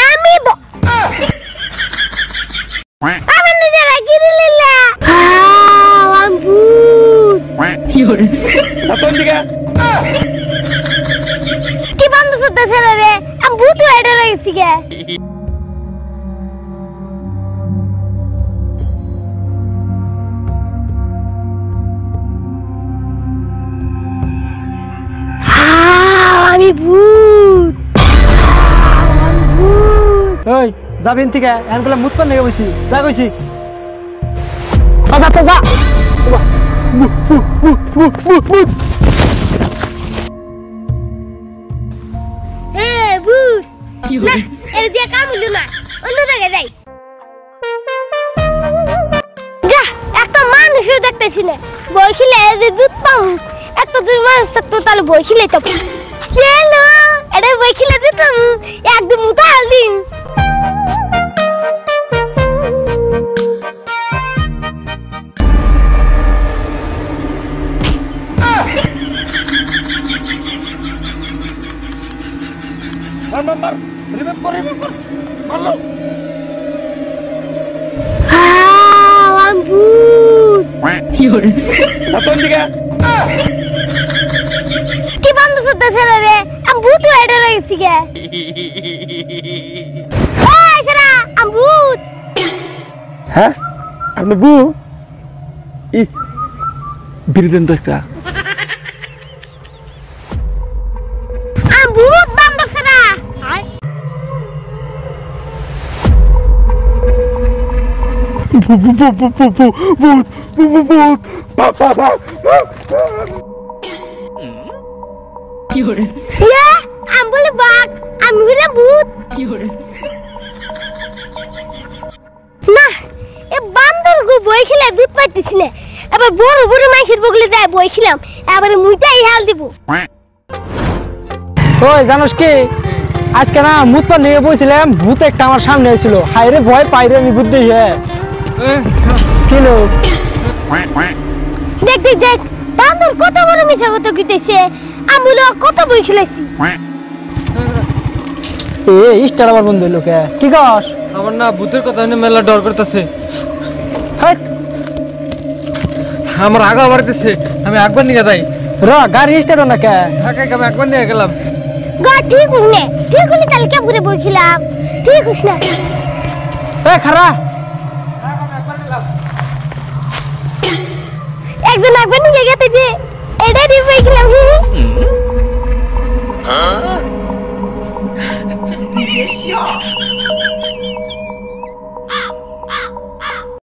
আমি আমি নিজেরা গিরিলিলা আমি ভূত কি হরে কোন দিকে কি বন্ধ করতে ছেলে রে আমি ভূত হয়ে রয়েছি গে আমি ভূত ওই যাবেন থেকে এনগুলা মুত পান নাকি বলছি যা কইছি আচ্ছা যা হে ভূত না এর দিয়ে কাম হলো না অন্য জায়গায় যাই যা একটা মানুষও দেখতেছি না বই খিলে যে দুধ পাম একটা দুই মাস তো তাহলে বই খিলে তো কেন এটা বই খিলে দিতাম একদম মুতা আলিম মার রিমেম্বার মারলো আমি ভূত কি হরে কোন দিকে কি বন্ধ করতে ছেলে রে আমি ভূত হয়ে রয়েছি গে এই ছেলে আমি ভূত হ্যাঁ আপনি বু ই বিরদেন তো একটা আমি ভূত বন্ধ ছেলে কি হরে আমি বলে বাঘ আমি হইলে ভূত কি হরে না এ বান্দর গো বই খেলে দুধ পাইতেছি না এবার বড় বড় মাইসের বগলে যায় বই খেলাম এবারে মুইটাই হাল দিব ওই জানোস কি আজকে না মুত পান নিয়ে বসছিলাম ভূত একটা আমার সামনে এসেছিল হায়রে ভয় পাইরে আমি ভূত দেখি কি লোক দেখ দেখ দেখ বান্দর কত বড় মিছা কথা কইতেছে আমি লোক কত বই খেলেছি এ স্টার আবার বন্ধ হইলো কে কি কস আমার না ভূতের কথা শুনে মেলা ডর করতেছে হাট আমার আগা বাড়তেছে আমি একবার নিয়ে যাই র গাড়ি স্টার্ট না কে ঢাকায় আমি একবার নিয়ে গেলাম গা ঠিক হইনে ঠিক হইলে কালকে পুরে বই খেলাম ঠিক হইছ না এ খারা একজন একবার নিয়ে গেতে যে এটা দিয়ে বই খেলাম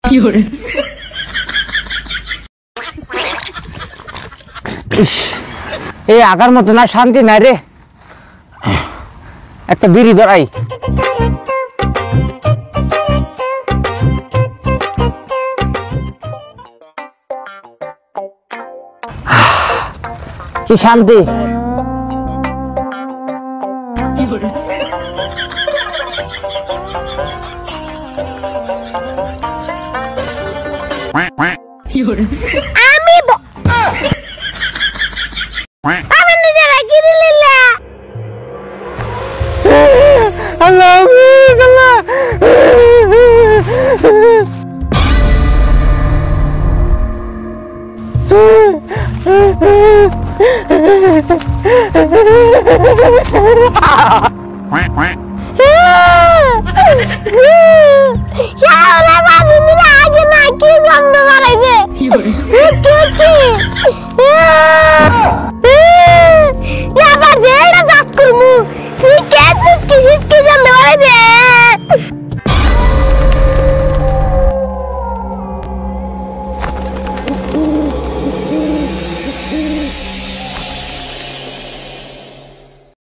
কি হরে এই আগার মতো না শান্তি নাই রে একটা বিড়ি ধরাই কি শান্তি আমি আমি নিজেরা গিরিলিলা আল্লাহ আল্লাহ আগে না কি গন্ধ বাড়াইছে